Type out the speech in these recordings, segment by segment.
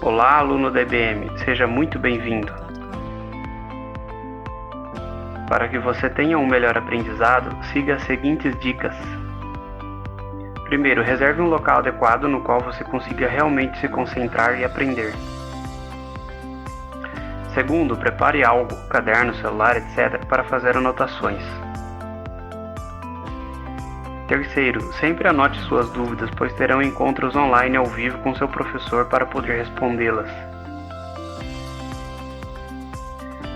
Olá, aluno da EBM, seja muito bem-vindo. Para que você tenha um melhor aprendizado, siga as seguintes dicas. Primeiro, reserve um local adequado no qual você consiga realmente se concentrar e aprender. Segundo, prepare algo, caderno, celular, etc., para fazer anotações. Terceiro, sempre anote suas dúvidas, pois terão encontros online ao vivo com seu professor para poder respondê-las.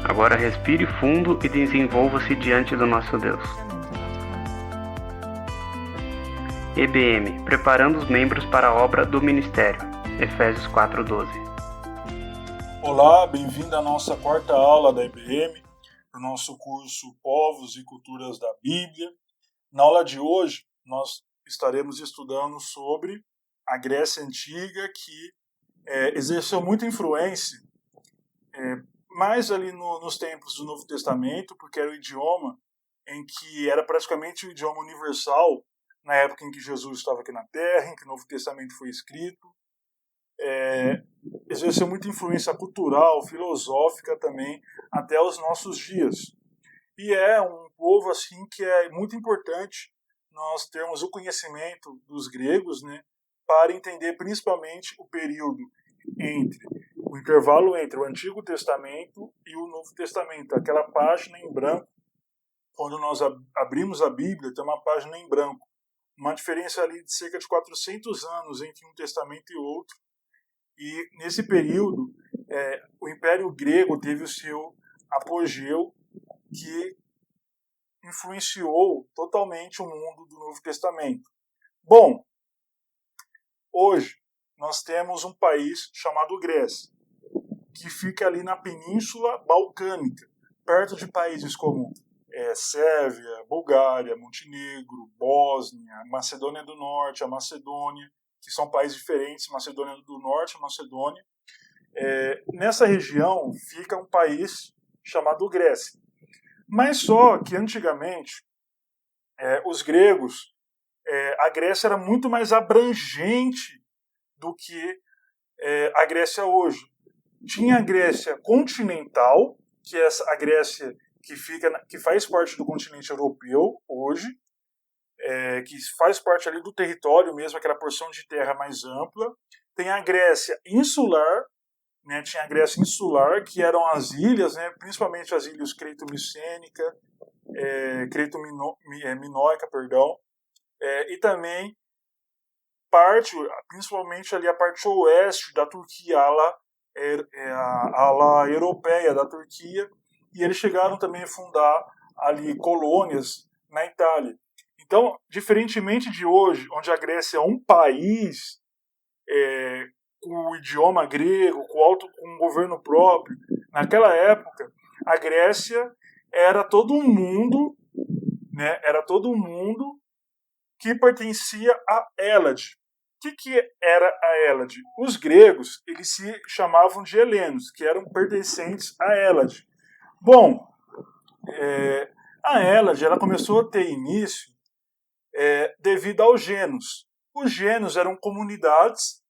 Agora respire fundo e desenvolva-se diante do nosso Deus. EBM, preparando os membros para a obra do ministério. Efésios 4:12. Olá, bem-vindo à nossa quarta aula da EBM, para o nosso curso Povos e Culturas da Bíblia. Na aula de hoje, nós estaremos estudando sobre a Grécia Antiga, que exerceu muita influência, mais ali nos tempos do Novo Testamento, porque era o idioma em que era praticamente o idioma universal, na época em que Jesus estava aqui na Terra, em que o Novo Testamento foi escrito. Exerceu muita influência cultural, filosófica também, até os nossos dias. E é um povo assim que é muito importante nós termos o conhecimento dos gregos, né, para entender principalmente o período o intervalo entre o Antigo Testamento e o Novo Testamento. Aquela página em branco, quando nós abrimos a Bíblia, tem uma página em branco. Uma diferença ali de cerca de 400 anos entre um testamento e outro. E nesse período, o Império Grego teve o seu apogeu, que influenciou totalmente o mundo do Novo Testamento. Bom, hoje nós temos um país chamado Grécia, que fica ali na Península Balcânica, perto de países como Sérvia, Bulgária, Montenegro, Bósnia, Macedônia do Norte, a Macedônia, que são países diferentes, Macedônia do Norte e Macedônia. Nessa região fica um país chamado Grécia. Mas só que antigamente, os gregos, a Grécia era muito mais abrangente do que a Grécia hoje. Tinha a Grécia continental, que é a Grécia que faz parte do continente europeu hoje, que faz parte ali do território mesmo, aquela porção de terra mais ampla. Tem a Grécia insular, né, tinha a Grécia insular, que eram as ilhas, né, principalmente as ilhas Crito-Micênica, Crito-Minóica, e também principalmente ali a parte oeste da Turquia, a ala europeia da Turquia, e eles chegaram também a fundar ali colônias na Itália. Então, diferentemente de hoje, onde a Grécia é um país com o idioma grego, com um governo próprio, naquela época, a Grécia era todo um mundo, né, que pertencia a Hélade. O que era a Hélade? Os gregos, eles se chamavam de helenos, que eram pertencentes a Hélade. Bom, a Hélade ela começou a ter início devido aos gênos. Os gênos eram comunidades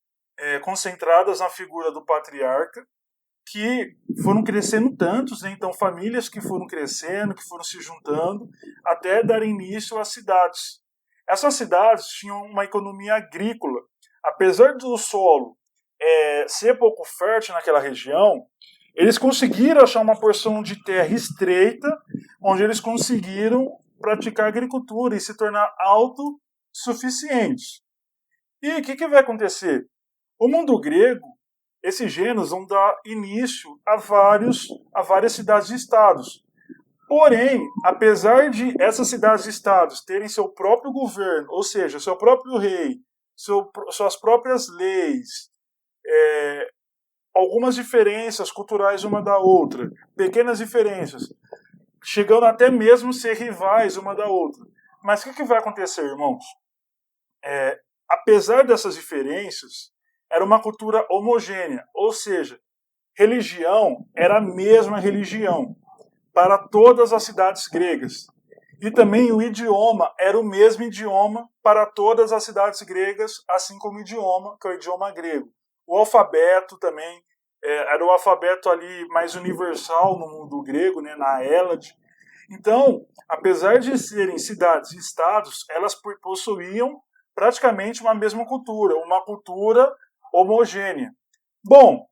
concentradas na figura do patriarca, que foram crescendo tantos, né? Então famílias que foram crescendo, que foram se juntando, até dar início às cidades. Essas cidades tinham uma economia agrícola. Apesar do solo ser pouco fértil naquela região, eles conseguiram achar uma porção de terra estreita, onde eles conseguiram praticar agricultura e se tornar autossuficientes. E o que vai acontecer? O mundo grego, esses gêneros vão dar início a várias cidades e estados. Porém, apesar de essas cidades e estados terem seu próprio governo, ou seja, seu próprio rei, suas próprias leis, algumas diferenças culturais uma da outra, pequenas diferenças, chegando até mesmo ser rivais uma da outra. Mas o que vai acontecer, irmãos? Apesar dessas diferenças, era uma cultura homogênea, ou seja, religião era a mesma religião para todas as cidades gregas. E também o idioma era o mesmo idioma para todas as cidades gregas, assim como o idioma, que é o idioma grego. O alfabeto também era o alfabeto ali mais universal no mundo grego, né, na Hélade. Então, apesar de serem cidades e estados, elas possuíam praticamente uma mesma cultura, uma cultura homogênea. Bom,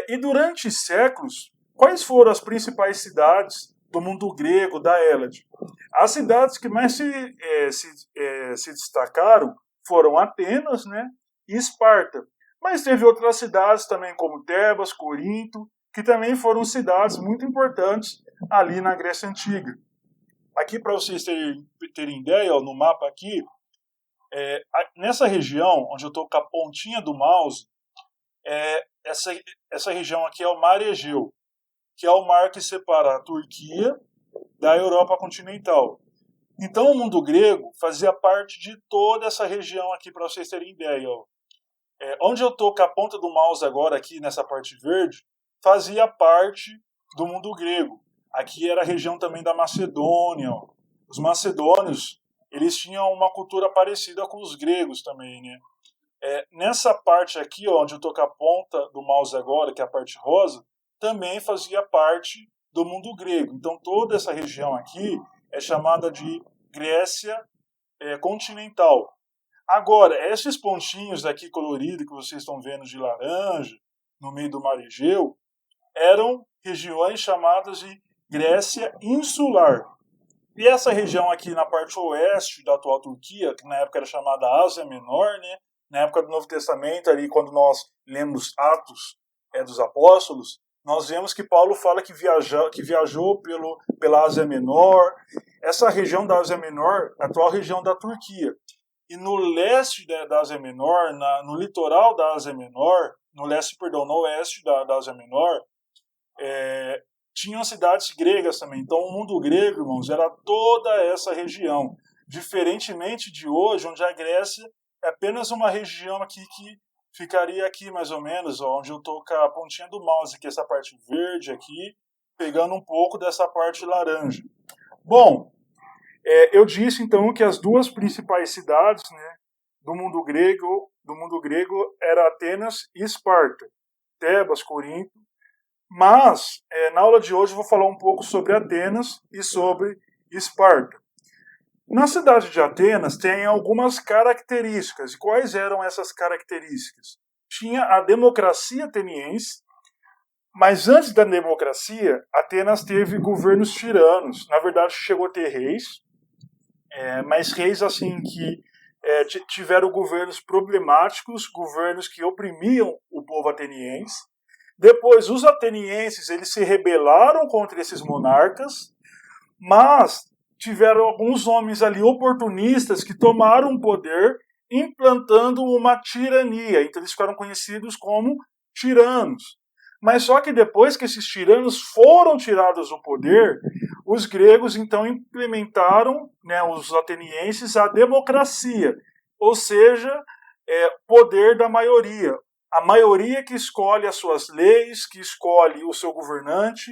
e durante séculos, quais foram as principais cidades do mundo grego, da Hélade? As cidades que mais se destacaram foram Atenas, né, e Esparta. Mas teve outras cidades também, como Tebas, Corinto, que também foram cidades muito importantes ali na Grécia Antiga. Aqui, para vocês terem ideia, ó, no mapa aqui, nessa região, onde eu estou com a pontinha do mouse, essa região aqui é o Mar Egeu, que é o mar que separa a Turquia da Europa continental. Então, o mundo grego fazia parte de toda essa região aqui, para vocês terem ideia. Ó. Onde eu estou com a ponta do mouse agora, aqui nessa parte verde, fazia parte do mundo grego. Aqui era a região também da Macedônia. Ó. Os macedônios, eles tinham uma cultura parecida com os gregos também, né? Nessa parte aqui, ó, onde eu estou com a ponta do mouse agora, que é a parte rosa, também fazia parte do mundo grego. Então, toda essa região aqui é chamada de Grécia continental. Agora, esses pontinhos aqui coloridos que vocês estão vendo de laranja, no meio do Mar Egeu, eram regiões chamadas de Grécia insular. E essa região aqui na parte oeste da atual Turquia, que na época era chamada Ásia Menor, né? Na época do Novo Testamento, ali quando nós lemos Atos dos Apóstolos, nós vemos que Paulo fala que viajou pela Ásia Menor. Essa região da Ásia Menor, a atual região da Turquia. E no leste da Ásia Menor, no litoral da Ásia Menor, no oeste da Ásia Menor, tinham cidades gregas também. Então, o mundo grego, irmãos, era toda essa região. Diferentemente de hoje, onde a Grécia é apenas uma região aqui que ficaria aqui, mais ou menos, ó, onde eu estou com a pontinha do mouse, que é essa parte verde aqui, pegando um pouco dessa parte laranja. Bom, eu disse, então, que as duas principais cidades, né, do mundo grego era Atenas e Esparta. Tebas, Corinto. Mas, na aula de hoje, eu vou falar um pouco sobre Atenas e sobre Esparta. Na cidade de Atenas tem algumas características. E quais eram essas características? Tinha a democracia ateniense, mas antes da democracia, Atenas teve governos tiranos. Na verdade, chegou a ter reis, mas reis assim que tiveram governos problemáticos, governos que oprimiam o povo ateniense. Depois, os atenienses eles se rebelaram contra esses monarcas, mas tiveram alguns homens ali oportunistas que tomaram o poder implantando uma tirania. Então eles ficaram conhecidos como tiranos. Mas só que depois que esses tiranos foram tirados do poder, os gregos então implementaram, né, os atenienses, a democracia, ou seja, poder da maioria. A maioria que escolhe as suas leis, que escolhe o seu governante.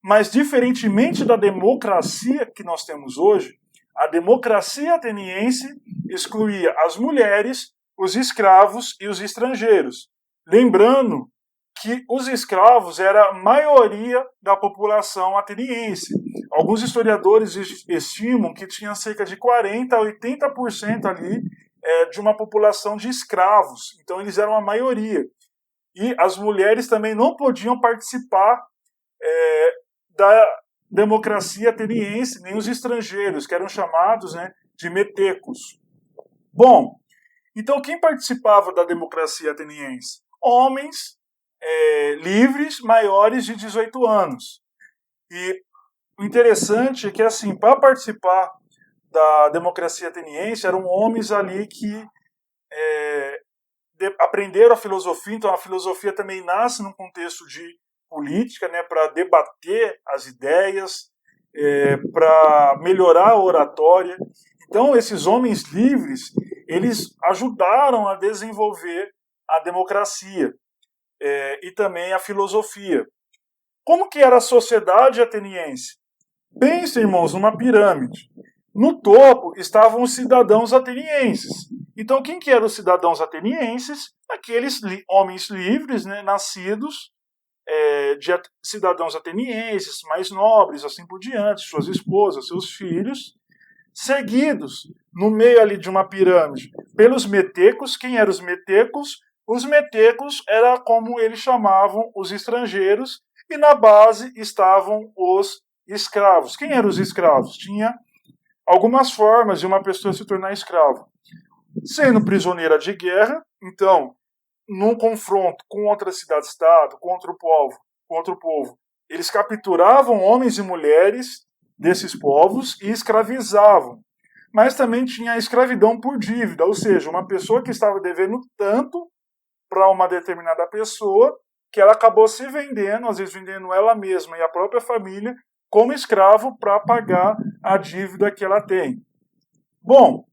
Mas, diferentemente da democracia que nós temos hoje, a democracia ateniense excluía as mulheres, os escravos e os estrangeiros. Lembrando que os escravos eram a maioria da população ateniense. Alguns historiadores estimam que tinha cerca de 40% a 80% ali de uma população de escravos. Então, eles eram a maioria. E as mulheres também não podiam participar da democracia ateniense, nem os estrangeiros, que eram chamados, né, de metecos. Bom, então quem participava da democracia ateniense? Homens livres, maiores de 18 anos. E o interessante é que, assim, para participar da democracia ateniense, eram homens ali que aprenderam a filosofia. Então a filosofia também nasce num contexto de política, né, para debater as ideias, para melhorar a oratória. Então, esses homens livres, eles ajudaram a desenvolver a democracia e também a filosofia. Como que era a sociedade ateniense? Pensem, irmãos, numa pirâmide. No topo estavam os cidadãos atenienses. Então, quem que eram os cidadãos atenienses? Aqueles homens livres, né, nascidos de cidadãos atenienses, mais nobres, assim por diante, suas esposas, seus filhos, seguidos no meio ali de uma pirâmide pelos metecos. Quem eram os metecos? Os metecos era como eles chamavam os estrangeiros, e na base estavam os escravos. Quem eram os escravos? Tinha algumas formas de uma pessoa se tornar escravo. Sendo prisioneira de guerra, então, num confronto com outra cidade-estado, com outro povo, eles capturavam homens e mulheres desses povos e escravizavam. Mas também tinha a escravidão por dívida, ou seja, uma pessoa que estava devendo tanto para uma determinada pessoa que ela acabou se vendendo, às vezes vendendo ela mesma e a própria família, como escravo para pagar a dívida que ela tem. Bom,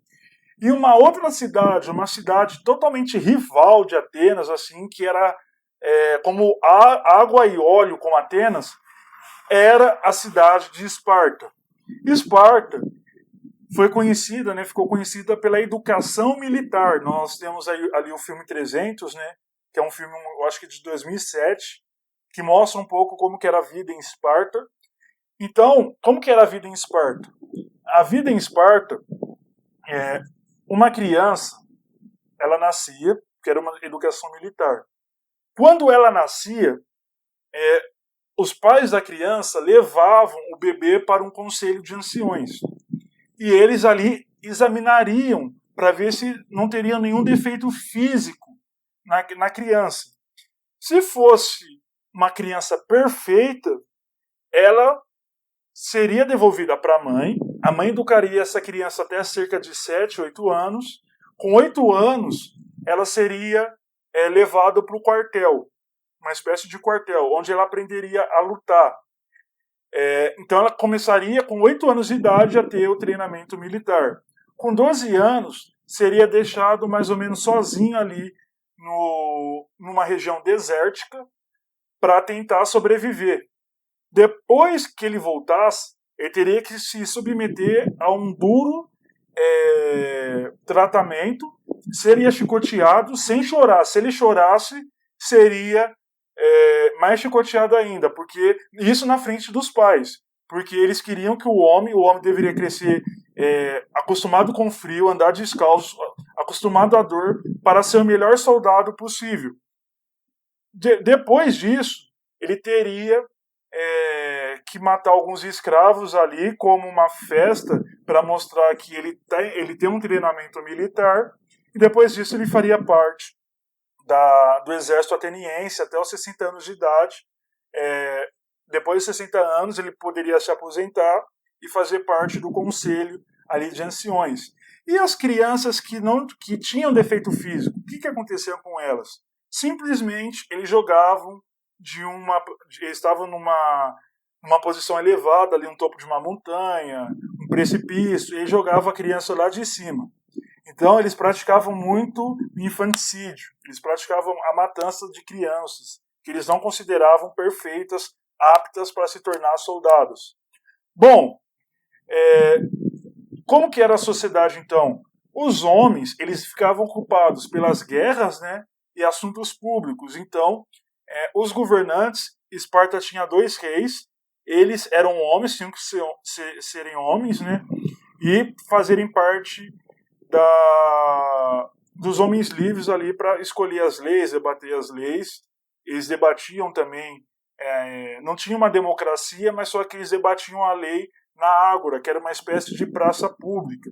e uma outra cidade, uma cidade totalmente rival de Atenas, assim, que era como água e óleo com Atenas, era a cidade de Esparta. Esparta foi conhecida, né, ficou conhecida pela educação militar. Nós temos ali o filme 300, né, que é um filme, eu acho que de 2007, que mostra um pouco como que era a vida em Esparta. Então, como que era a vida em Esparta? A vida em Esparta, uma criança, ela nascia, que era uma educação militar. Quando ela nascia, os pais da criança levavam o bebê para um conselho de anciões. E eles ali examinariam para ver se não teria nenhum defeito físico na criança. Se fosse uma criança perfeita, ela seria devolvida para a mãe educaria essa criança até cerca de 7, 8 anos. Com 8 anos, ela seria levada para o quartel, uma espécie de quartel, onde ela aprenderia a lutar. Então ela começaria com 8 anos de idade a ter o treinamento militar. Com 12 anos, seria deixado mais ou menos sozinho ali numa região desértica para tentar sobreviver. Depois que ele voltasse, ele teria que se submeter a um duro tratamento, seria chicoteado sem chorar. Se ele chorasse, seria mais chicoteado ainda, porque isso na frente dos pais, porque eles queriam que o homem deveria crescer acostumado com frio, andar descalço, acostumado à dor, para ser o melhor soldado possível. Depois disso, ele teria que matar alguns escravos ali como uma festa para mostrar que ele tem um treinamento militar, e depois disso ele faria parte do exército ateniense até os 60 anos de idade. Depois de 60 anos ele poderia se aposentar e fazer parte do conselho ali de anciões. E as crianças que tinham defeito físico, o que acontecia com elas? Simplesmente eles jogavam eles estavam numa posição elevada, ali no topo de uma montanha, um precipício, e jogavam a criança lá de cima. Então eles praticavam muito infanticídio, eles praticavam a matança de crianças, que eles não consideravam perfeitas, aptas para se tornar soldados. Bom, como que era a sociedade então? Os homens, eles ficavam ocupados pelas guerras, né, e assuntos públicos. Então, os governantes, Esparta tinha 2 reis, eles eram homens, tinham que serem homens, né, e fazerem parte dos homens livres ali para escolher as leis, debater as leis. Eles debatiam também, não tinha uma democracia, mas só que eles debatiam a lei na ágora, que era uma espécie de praça pública.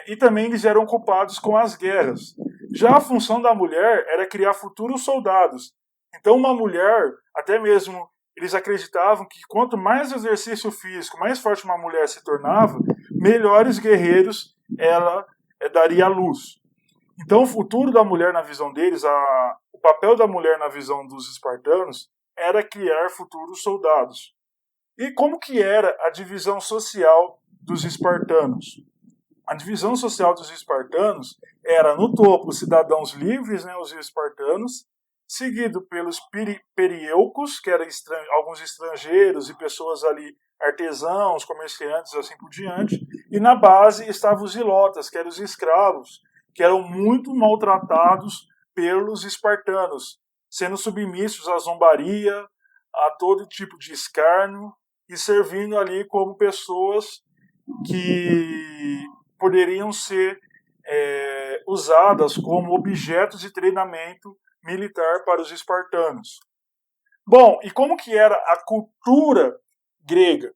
E também eles eram ocupados com as guerras. Já a função da mulher era criar futuros soldados. Então uma mulher, até mesmo eles acreditavam que quanto mais exercício físico, mais forte uma mulher se tornava, melhores guerreiros ela daria à luz. Então o futuro da mulher na visão deles, o papel da mulher na visão dos espartanos, era criar futuros soldados. E como que era a divisão social dos espartanos? A divisão social dos espartanos era, no topo, os cidadãos livres, né, os espartanos, seguido pelos perieucos, que eram alguns estrangeiros e pessoas ali, artesãos, comerciantes, assim por diante, e na base estavam os ilotas, que eram os escravos, que eram muito maltratados pelos espartanos, sendo submissos à zombaria, a todo tipo de escárnio e servindo ali como pessoas que poderiam ser usadas como objetos de treinamento militar para os espartanos. Bom, e como que era a cultura grega?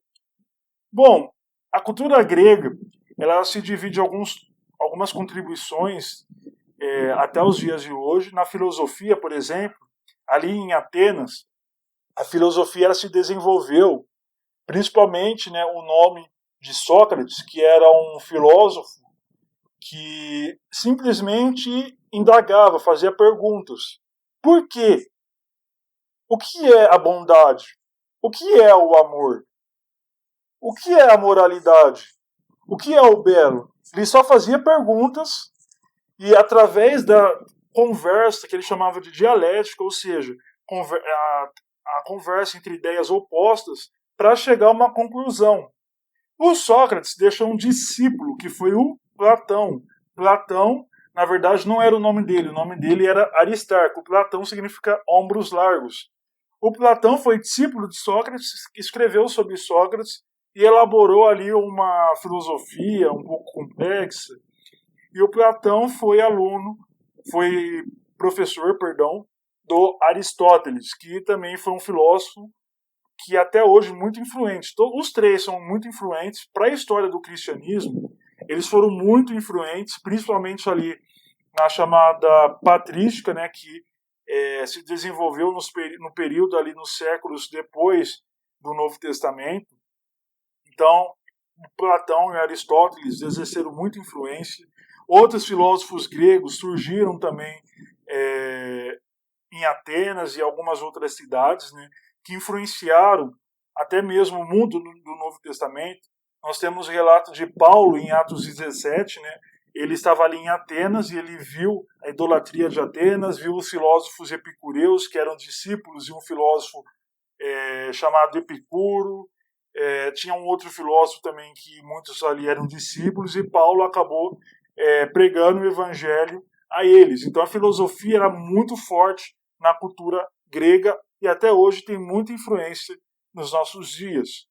Bom, a cultura grega ela se divide em algumas contribuições até os dias de hoje. Na filosofia, por exemplo, ali em Atenas, a filosofia ela se desenvolveu, principalmente o nome de Sócrates, que era um filósofo que simplesmente indagava, fazia perguntas. Por quê? O que é a bondade? O que é o amor? O que é a moralidade? O que é o belo? Ele só fazia perguntas e através da conversa, que ele chamava de dialética, ou seja, a conversa entre ideias opostas, para chegar a uma conclusão. O Sócrates deixou um discípulo, que foi o Platão. Platão, na verdade, não era o nome dele era Aristarco. Platão significa ombros largos. O Platão foi discípulo de Sócrates, escreveu sobre Sócrates e elaborou ali uma filosofia um pouco complexa. E o Platão foi professor, do Aristóteles, que também foi um filósofo que até hoje é muito influente. Os três são muito influentes para a história do cristianismo. Eles foram muito influentes, principalmente ali na chamada patrística, que se desenvolveu no período ali nos séculos depois do Novo Testamento. Então, Platão e Aristóteles exerceram muita influência. Outros filósofos gregos surgiram também em Atenas e algumas outras cidades, que influenciaram até mesmo o mundo do Novo Testamento. Nós temos o relato de Paulo em Atos 17, ele estava ali em Atenas e ele viu a idolatria de Atenas, viu os filósofos epicureus, que eram discípulos de um filósofo chamado Epicuro. Tinha um outro filósofo também que muitos ali eram discípulos, e Paulo acabou pregando o evangelho a eles. Então a filosofia era muito forte na cultura grega e até hoje tem muita influência nos nossos dias.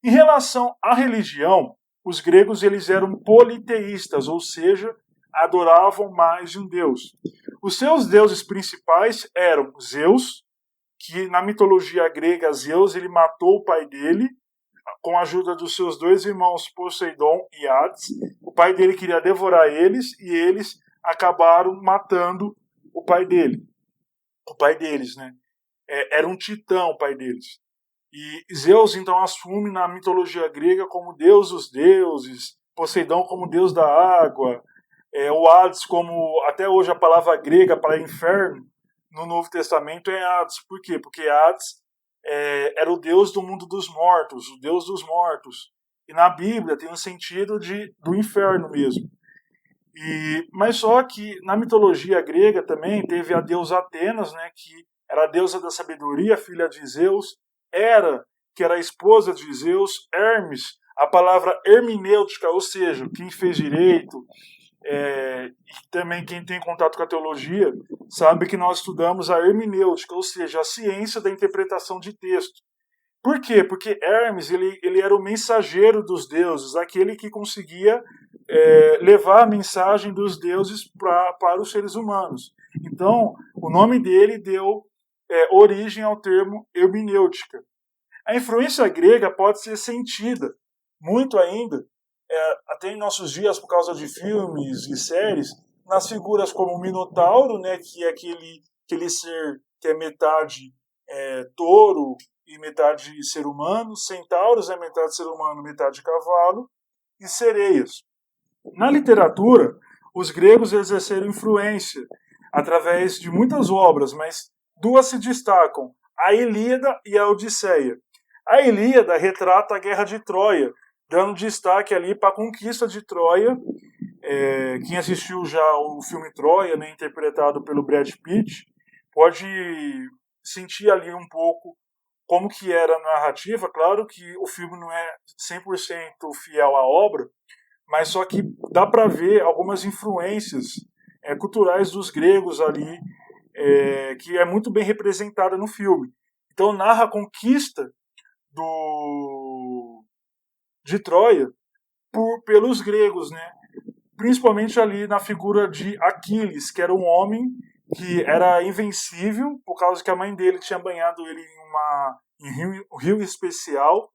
Em relação à religião, os gregos eles eram politeístas, ou seja, adoravam mais de um deus. Os seus deuses principais eram Zeus, que na mitologia grega Zeus ele matou o pai dele com a ajuda dos seus dois irmãos Poseidon e Hades. O pai dele queria devorar eles e eles acabaram matando o pai dele. O pai deles, era um titã o pai deles. E Zeus então assume na mitologia grega como deus dos deuses, Poseidon como deus da água, o Hades como, até hoje a palavra grega para inferno no Novo Testamento é Hades. Por quê? Porque Hades era o deus do mundo dos mortos, o deus dos mortos. E na Bíblia tem um sentido do inferno mesmo. Mas só que na mitologia grega também teve a deusa Atenas, que era a deusa da sabedoria, filha de Zeus, Hera, que era a esposa de Zeus, Hermes, a palavra hermenêutica, ou seja, quem fez direito, e também quem tem contato com a teologia, sabe que nós estudamos a hermenêutica, ou seja, a ciência da interpretação de texto. Por quê? Porque Hermes ele era o mensageiro dos deuses, aquele que conseguia levar a mensagem dos deuses para os seres humanos. Então, o nome dele deu origem ao termo hermenêutica. A influência grega pode ser sentida muito ainda, até em nossos dias, por causa de filmes e séries, nas figuras como o Minotauro, que é aquele ser que é metade touro e metade ser humano, centauros é metade ser humano, metade cavalo, e sereias. Na literatura, os gregos exerceram influência através de muitas obras, mas duas se destacam, a Ilíada e a Odisseia. A Ilíada retrata a Guerra de Troia, dando destaque ali para a conquista de Troia. Quem assistiu já o filme Troia, interpretado pelo Brad Pitt, pode sentir ali um pouco como que era a narrativa. Claro que o filme não é 100% fiel à obra, mas só que dá para ver algumas influências culturais dos gregos ali, que é muito bem representada no filme. Então narra a conquista de Troia pelos gregos, né? Principalmente ali na figura de Aquiles, que era um homem que era invencível, por causa que a mãe dele tinha banhado ele em um rio especial,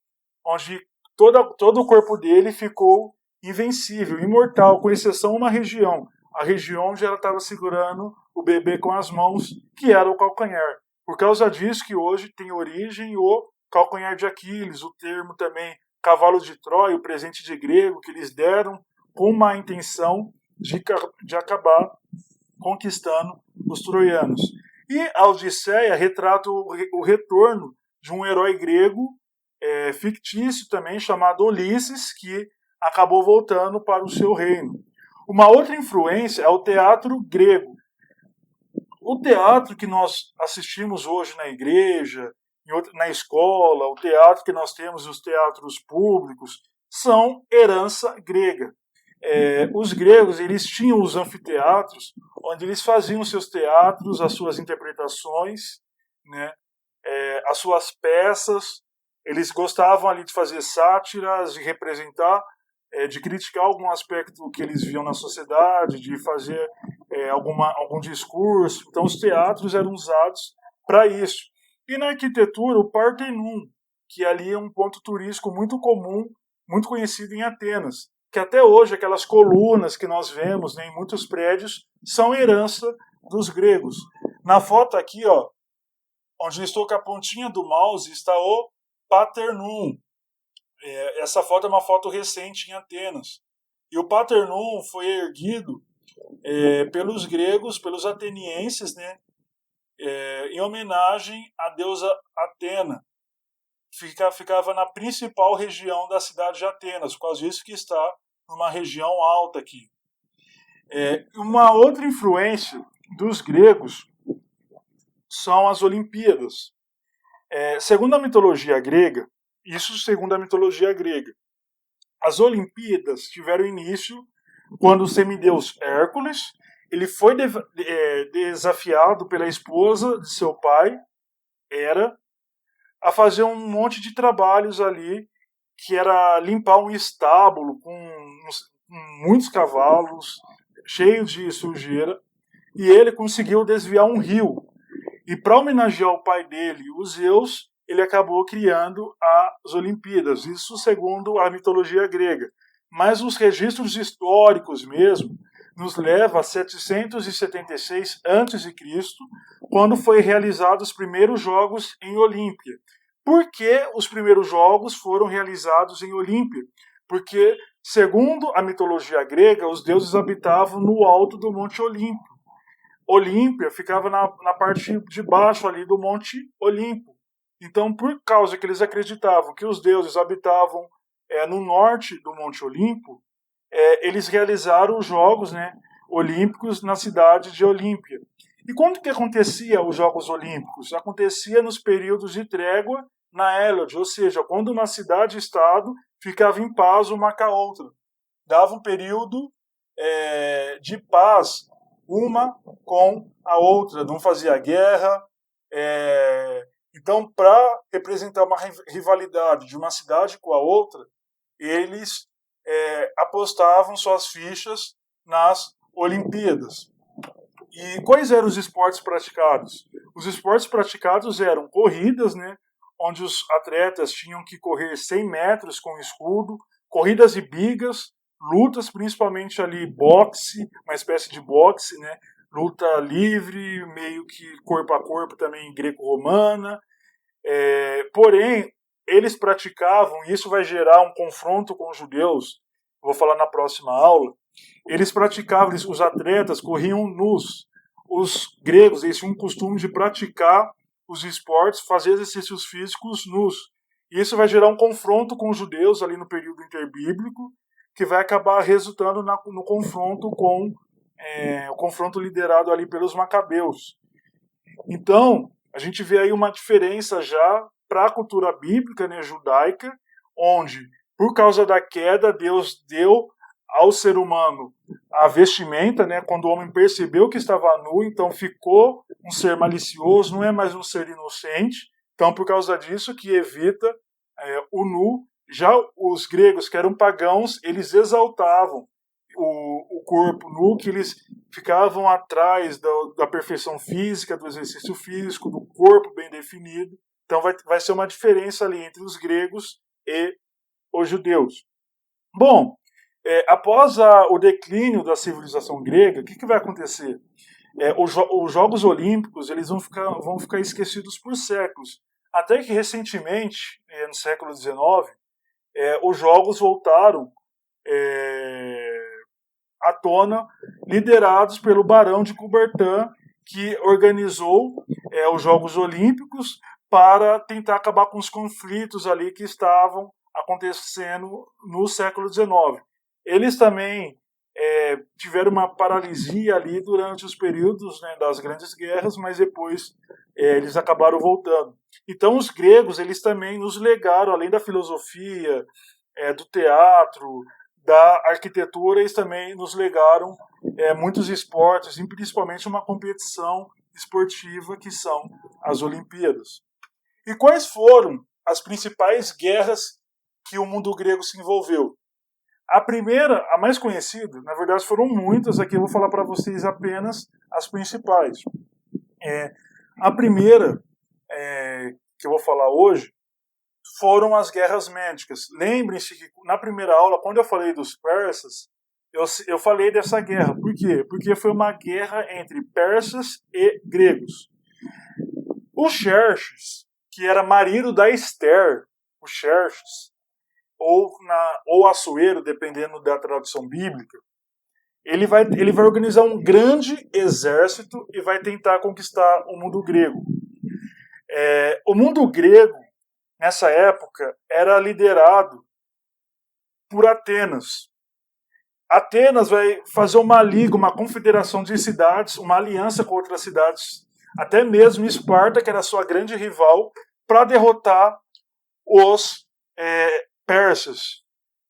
onde todo o corpo dele ficou invencível, imortal, com exceção uma região. A região onde ela estava segurando o bebê com as mãos, que era o calcanhar. Por causa disso que hoje tem origem o calcanhar de Aquiles, o termo também cavalo de Troia, o presente de grego que eles deram com uma intenção de acabar conquistando os troianos. E a Odisseia retrata o retorno de um herói grego fictício também, chamado Ulisses, que acabou voltando para o seu reino. Uma outra influência é o teatro grego. O teatro que nós assistimos hoje na igreja, na escola, o teatro que nós temos, os teatros públicos, são herança grega. Os gregos, eles tinham os anfiteatros, onde eles faziam seus teatros, as suas interpretações, né, as suas peças. Eles gostavam ali de fazer sátiras, de representar, de criticar algum aspecto que eles viam na sociedade, de fazer algum discurso. Então os teatros eram usados para isso. E na arquitetura, o Parthenon, que ali é um ponto turístico muito comum, muito conhecido em Atenas, que até hoje aquelas colunas que nós vemos, né, em muitos prédios são herança dos gregos. Na foto aqui, ó, onde eu estou com a pontinha do mouse, está o Parthenon. Essa foto é uma foto recente em Atenas. E o Parthenon foi erguido pelos gregos, pelos atenienses, né, em homenagem à deusa Atena. Ficava na principal região da cidade de Atenas, por causa disso que está numa região alta aqui. Uma outra influência dos gregos são as Olimpíadas. Segundo a mitologia grega, as Olimpíadas tiveram início quando o semideus Hércules ele foi desafiado pela esposa de seu pai, Hera, a fazer um monte de trabalhos ali, que era limpar um estábulo com muitos cavalos, cheio de sujeira, e ele conseguiu desviar um rio. E para homenagear o pai dele, os Zeus, ele acabou criando as Olimpíadas, isso segundo a mitologia grega. Mas os registros históricos mesmo nos leva a 776 a.C., quando foi realizados os primeiros jogos em Olímpia. Por que os primeiros jogos foram realizados em Olímpia? Porque, segundo a mitologia grega, os deuses habitavam no alto do Monte Olimpo. Olímpia ficava na parte de baixo ali do Monte Olimpo. Então, por causa que eles acreditavam que os deuses habitavam no norte do Monte Olimpo, eles realizaram os Jogos, né, Olímpicos na cidade de Olímpia. E quando que acontecia os Jogos Olímpicos? Acontecia nos períodos de trégua na Hélade, ou seja, quando uma cidade-estado ficava em paz uma com a outra. Dava um período de paz uma com a outra, não fazia guerra. Então, para representar uma rivalidade de uma cidade com a outra, eles apostavam suas fichas nas Olimpíadas. E quais eram os esportes praticados? Os esportes praticados eram corridas, né, onde os atletas tinham que correr 100 metros com escudo, corridas e bigas, lutas, principalmente ali boxe, uma espécie de boxe, né, luta livre, meio que corpo a corpo também greco-romana. Porém, eles praticavam, e isso vai gerar um confronto com os judeus, vou falar na próxima aula, eles praticavam, os atletas corriam nus. Os gregos, eles tinham um costume de praticar os esportes, fazer exercícios físicos nus. E isso vai gerar um confronto com os judeus ali no período interbíblico, que vai acabar resultando no confronto com o confronto liderado ali pelos macabeus. Então, a gente vê aí uma diferença já para a cultura bíblica, né, judaica, onde, por causa da queda, Deus deu ao ser humano a vestimenta, né? Quando o homem percebeu que estava nu, então ficou um ser malicioso, não é mais um ser inocente. Então, por causa disso, que evita o nu. Já os gregos, que eram pagãos, eles exaltavam o corpo nu, que eles ficavam atrás da perfeição física, do exercício físico, do corpo bem definido. Então vai ser uma diferença ali entre os gregos e os judeus. Bom, após o declínio da civilização grega, o que vai acontecer? Os Jogos Olímpicos eles vão ficar esquecidos por séculos. Até que recentemente, no século XIX, os Jogos voltaram à tona, liderados pelo Barão de Coubertin, que organizou os Jogos Olímpicos para tentar acabar com os conflitos ali que estavam acontecendo no século XIX. Eles também tiveram uma paralisia ali durante os períodos, né, das grandes guerras, mas depois eles acabaram voltando. Então os gregos eles também nos legaram, além da filosofia, do teatro, da arquitetura, eles também nos legaram muitos esportes, e principalmente uma competição esportiva que são as Olimpíadas. E quais foram as principais guerras que o mundo grego se envolveu? A primeira, a mais conhecida, na verdade foram muitas, aqui eu vou falar para vocês apenas as principais. A primeira que eu vou falar hoje foram as guerras médicas. Lembrem-se que na primeira aula, quando eu falei dos persas, eu falei dessa guerra. Por quê? Porque foi uma guerra entre persas e gregos. O Xerxes, que era marido da Esther, o Xerxes, ou Assuero, dependendo da tradução bíblica, ele vai organizar um grande exército e vai tentar conquistar o mundo grego. O mundo grego, nessa época, era liderado por Atenas. Atenas vai fazer uma liga, uma confederação de cidades, uma aliança com outras cidades, até mesmo Esparta, que era sua grande rival, para derrotar os persas.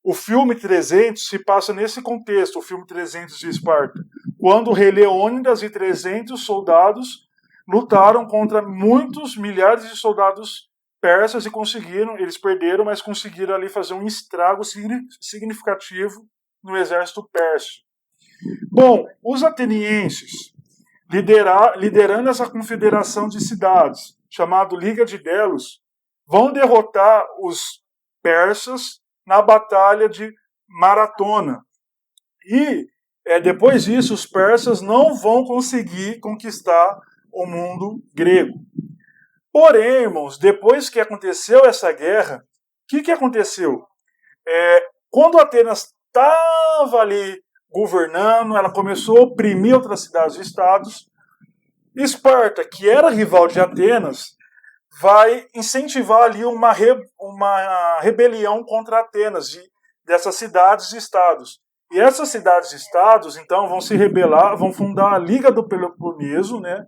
O filme 300 se passa nesse contexto, o filme 300 de Esparta, quando o rei Leônidas e 300 soldados lutaram contra muitos milhares de soldados persas e conseguiram, eles perderam, mas conseguiram ali fazer um estrago significativo no exército persa. Bom, os atenienses, liderando essa confederação de cidades, chamado Liga de Delos, vão derrotar os persas na Batalha de Maratona. E depois disso, os persas não vão conseguir conquistar o mundo grego. Porém, irmãos, depois que aconteceu essa guerra, o que aconteceu? Quando Atenas estava ali governando, ela começou a oprimir outras cidades e estados, Esparta, que era rival de Atenas, vai incentivar ali uma rebelião contra Atenas, dessas cidades e estados. E essas cidades e estados, então, vão se rebelar, vão fundar a Liga do Peloponeso, né?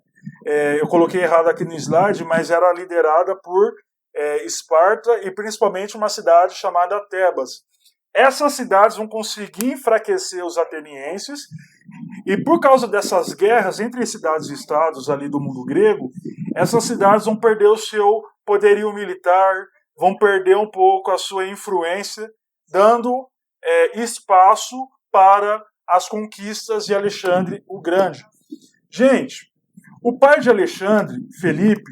Eu coloquei errado aqui no slide, mas era liderada por Esparta e principalmente uma cidade chamada Tebas. Essas cidades vão conseguir enfraquecer os atenienses, e por causa dessas guerras entre cidades e estados ali do mundo grego, essas cidades vão perder o seu poderio militar, vão perder um pouco a sua influência, dando espaço para as conquistas de Alexandre o Grande. Gente, o pai de Alexandre, Felipe,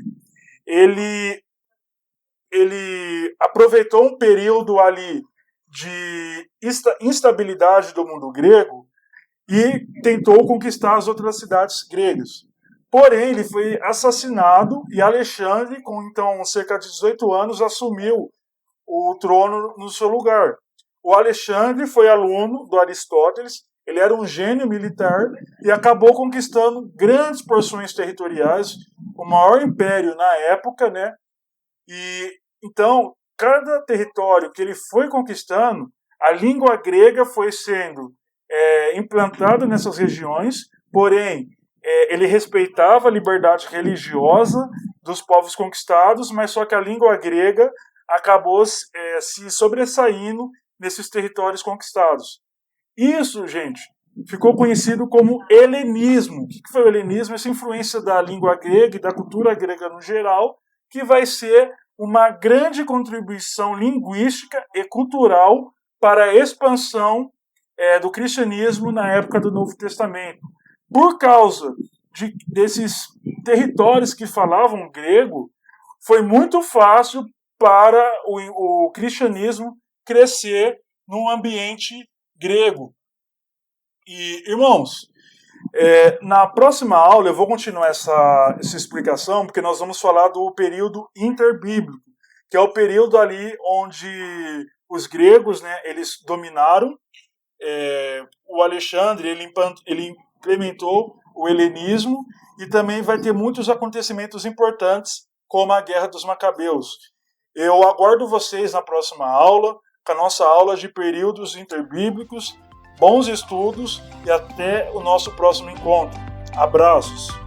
ele aproveitou um período ali de instabilidade do mundo grego e tentou conquistar as outras cidades gregas. Porém, ele foi assassinado e Alexandre, com então cerca de 18 anos, assumiu o trono no seu lugar. O Alexandre foi aluno do Aristóteles, ele era um gênio militar e acabou conquistando grandes porções territoriais, o maior império na época, né? E então, cada território que ele foi conquistando, a língua grega foi sendo implantada nessas regiões, porém, ele respeitava a liberdade religiosa dos povos conquistados, mas só que a língua grega acabou se sobressaindo nesses territórios conquistados. Isso, gente, ficou conhecido como helenismo. O que foi o helenismo? Essa influência da língua grega e da cultura grega no geral, que vai ser uma grande contribuição linguística e cultural para a expansão do cristianismo na época do Novo Testamento. Por causa desses territórios que falavam grego, foi muito fácil para o cristianismo crescer num ambiente grego. E, irmãos, na próxima aula eu vou continuar essa explicação, porque nós vamos falar do período interbíblico, que é o período ali onde os gregos, né, eles dominaram. O Alexandre ele implementou o helenismo, e também vai ter muitos acontecimentos importantes, como a Guerra dos Macabeus. Eu aguardo vocês na próxima aula, com a nossa aula de períodos interbíblicos. Bons estudos e até o nosso próximo encontro. Abraços!